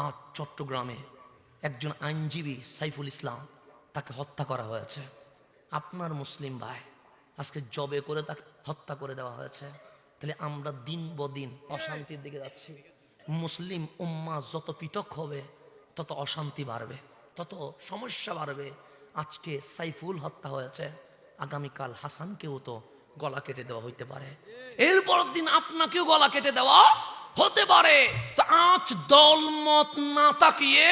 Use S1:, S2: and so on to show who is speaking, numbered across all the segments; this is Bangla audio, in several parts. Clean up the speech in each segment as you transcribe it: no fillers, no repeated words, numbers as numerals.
S1: আজ চট্টগ্রামে একজন আইনজীবী সাইফুল ইসলাম, তাকে হত্যা করা হয়েছে। আপনার মুসলিম ভাই আজকে জবে করে তাকে হত্যা করে দেওয়া হয়েছে। তাহলে আমরা দিন বদিন অশান্তির দিকে যাচ্ছি। মুসলিম উম্মাহ যত পৃথক হবে তত অশান্তি বাড়বে, তত সমস্যা বাড়বে। আজকে সাইফুল হত্যা হয়েছে, আগামীকাল হাসানকেও তো গলা কেটে দেওয়া হইতে পারে, এরপর দিন আপনাকেও গলা কেটে দেওয়া হতে পারে। তো আজ দলমত না তাকিয়ে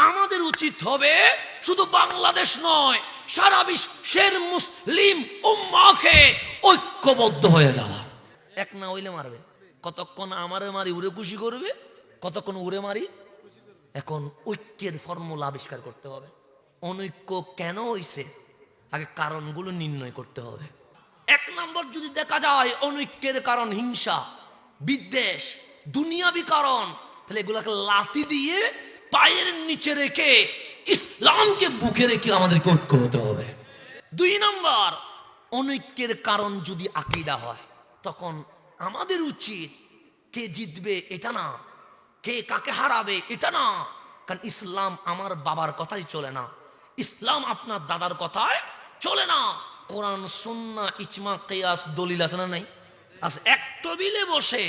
S1: আমাদের উচিত হবে শুধু বাংলাদেশ নয়, সারা বিশ্বের মুসলিম উম্মাহকে ঐক্যবদ্ধ হয়ে যাওয়া। এক না হইলে মারবে, কতক্ষণ আমারে মারি উড়ে খুশি করবে, কতক্ষণ উড়ে মারি। এখন ঐক্যের ফর্মুলা আবিষ্কার করতে হবে। অনৈক্য কেন হইছে আগে কারণগুলো নির্ণয় করতে হবে। এক নম্বর যদি দেখা যায় অনৈক্যের কারণ হিংসা, বিদ্বেষ, দুনিয়াবি কারণ, তাহলে এগুলাকে লাথি দিয়ে পায়ের নিচে রেখে ইসলামকে বুকে রেখে আমাদেরকে ঐক্য হতে হবে। দুই নম্বর, অনৈক্যের কারণ যদি আকীদা হয়, তখন আমাদের উচিত কে জিতবে এটা না, কে কাকে হারাবে এটা না। কারণ ইসলাম আমার বাবার কথাই চলে না, ইসলাম আপনার দাদার কথায় চলে না। কোরআন, সুন্নাহ, ইজমা, কিয়াস, দলিল আছে না নাই? আচ্ছা, এক টেবিলে বসে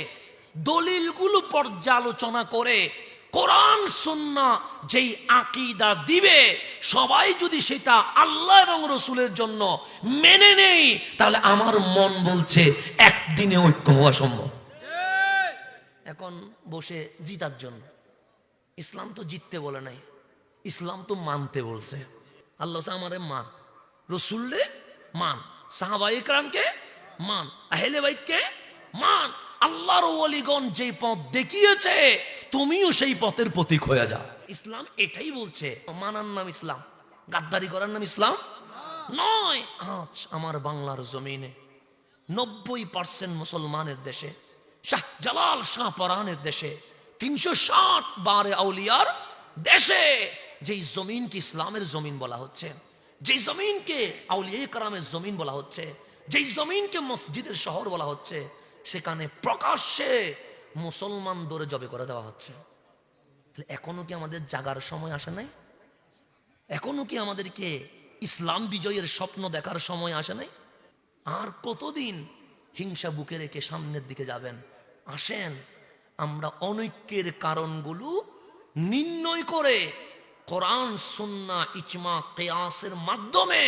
S1: দলিলগুলো পর্যালোচনা করে কোরআন সুন্নাহ যেই আকীদা দিবে, সবাই যদি সেটা আল্লাহ এবং রসুলের জন্য মেনে নেই, তাহলে আমার মন বলছে একদিনে ঐক্য হওয়া সম্ভব। এখন বসে জিতার জন্য, ইসলাম তো জিততে বলে নাই, ইসলাম তো মানতে বলছে। আল্লাহ আমারে মান, রসুলরে মান, সাহাবায়ে কেরামকে মান, আহলে বাইতকে মান। আল্লাহর ওয়ালিগণ যেই পথ দেখিয়েছে তুমিও সেই পথের প্রতীক হয়ে যাও। ইসলাম এটাই বলছে। মানার নাম ইসলাম, গাদ্দারি করার নাম ইসলাম নয়। আজ আমার বাংলার জমিনে 90% মুসলমানের দেশে, শাহজালাল শাহপরানের দেশে, 360 বারে আউলিয়ার দেশে, যেই জমিনকে ইসলামের জমিন বলা হচ্ছে, যেই জমিনকে আউলিয়া কেরামের জমিন বলা হচ্ছে, যেই জমিনকে মসজিদের শহর বলা হচ্ছে, সেখানে প্রকাশ্যে মুসলমান ধরে জবে করে দেওয়া হচ্ছে। এখনো কি আমাদের জাগার সময় আসে নাই? এখনো কি আমাদেরকে ইসলাম বিজয়ের স্বপ্ন দেখার সময় আসে নাই? আর কতদিন হিংসা বুকে রেখে সামনের দিকে যাবেন? আসেন আমরা অনৈক্যের কারণগুলো নির্ণয় করে কোরআন, সুন্নাহ, ইজমা, কিয়াসের মাধ্যমে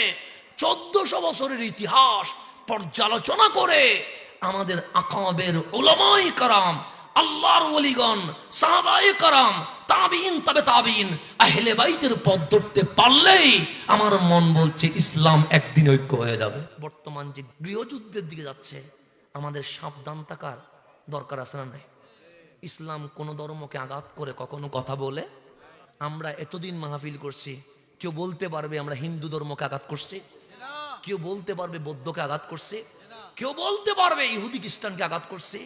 S1: 1400 বছরের ইতিহাস পর্যালোচনা করে আমাদের আকাবের উলামায়ে কেরাম, আল্লাহর ওলিগণ, সাহাবায়ে কেরাম, তাবিঈন, তবে তাবিঈন, আহলে বাইতের পথ ধরতে পারলেই আমার মন বলছে ইসলাম একদিন ঐক্য হয়ে যাবে। বর্তমান যে গৃহযুদ্ধের দিকে যাচ্ছে, আমাদের সাবধান থাকার দরকার আছে না নাই? ইসলাম কোন ধর্মকে আঘাত করে কখনো কথা বলে? আমরা এতদিন মাহফিল করছি, কেউ বলতে পারবে আমরা হিন্দু ধর্মকে আঘাত করছি? কেউ বলতে পারবে বৌদ্ধকে আঘাত করছে? কেউ বলতে পারবে ইহুদি খ্রিস্টানকে আঘাত করছে?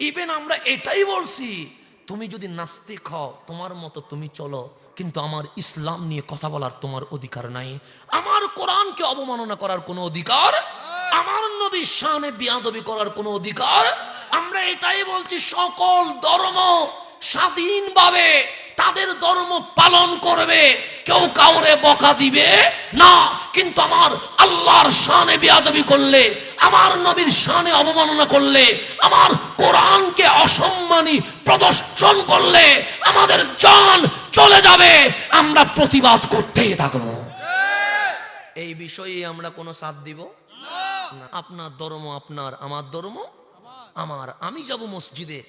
S1: ইভেন আমরা এটাই বলছি, তুমি যদি নাস্তিক হও তোমার মতো তুমি চলো, কিন্তু আমার ইসলাম নিয়ে কথা বলার তোমার অধিকার নাই, আমার কোরআনকে অবমাননা করার কোনো অধিকার, আমার নবীর শানে বিয়াদবি করার কোনো অধিকার। আমরা এটাই বলছি, সকল ধর্ম স্বাধীনভাবে তাদের ধর্ম পালন করবে, কেউ কাউরে বকা দিবে না। কিন্তু আমার আল্লাহর শানে বিয়াদবি করলে, আমার নবীর শানে অবমাননা করলে, আমার কোরআনকে অসম্মানী প্রদর্শন করলে আমাদের জান চলে যাবে, আমরা প্রতিবাদ করতেই থাকবো। এই বিষয়ে আমরা কোনো সাথ দিব না। আপনার ধর্ম আপনার, আমার ধর্ম আমার। আমি যাব মসজিদে,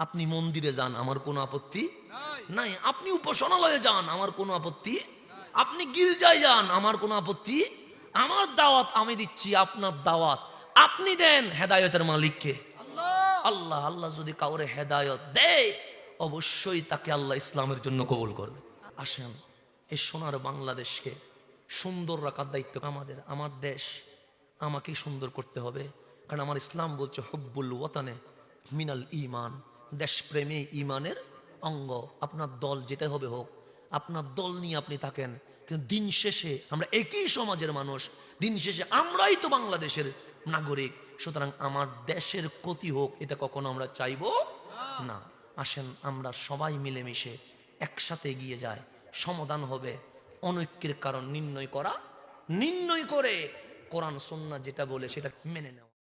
S1: আপনি মন্দিরে যান, আমার কোনো আপত্তি নাই। আপনি উপাসনালয়ে যান, আমার কোনো আপত্তি। আপনি গির্জায় যান, আমার কোনো আপত্তি। আমার দাওয়াত আমি দিচ্ছি, আপনার দাওয়াত আপনি দেন। হেদায়েতের মালিককে আল্লাহ। আল্লাহ যদি কাউরে হেদায়েত দেয়, অবশ্যই তাকে আল্লাহ ইসলামের জন্য কবুল করবে। আসেন এই সোনার বাংলাদেশকে সুন্দর রাখার দায়িত্ব আমাদের। আমার দেশ আমাকে সুন্দর করতে হবে, কারণ আমার ইসলাম বলছে হুব্বুল ওয়াতানে মিনাল ঈমান, দেশপ্রেমে ঈমানের অঙ্গ। আপনার দল যেটা হবে হোক, আপনার দল নিয়ে আপনি থাকেন, কিন্তু দিন শেষে আমরা একই সমাজের মানুষ, দিন শেষে আমরাই তো বাংলাদেশের নাগরিক। সুতরাং আমার দেশের ক্ষতি হোক এটা কখনো আমরা চাইবো না। আসেন আমরা সবাই মিলেমিশে একসাথে এগিয়ে যায়, সমাধান হবে। অনৈক্যের কারণ নির্ণয় করা, নির্ণয় করে কোরআন সুন্নাহ যেটা বলে সেটা মেনে নেওয়া।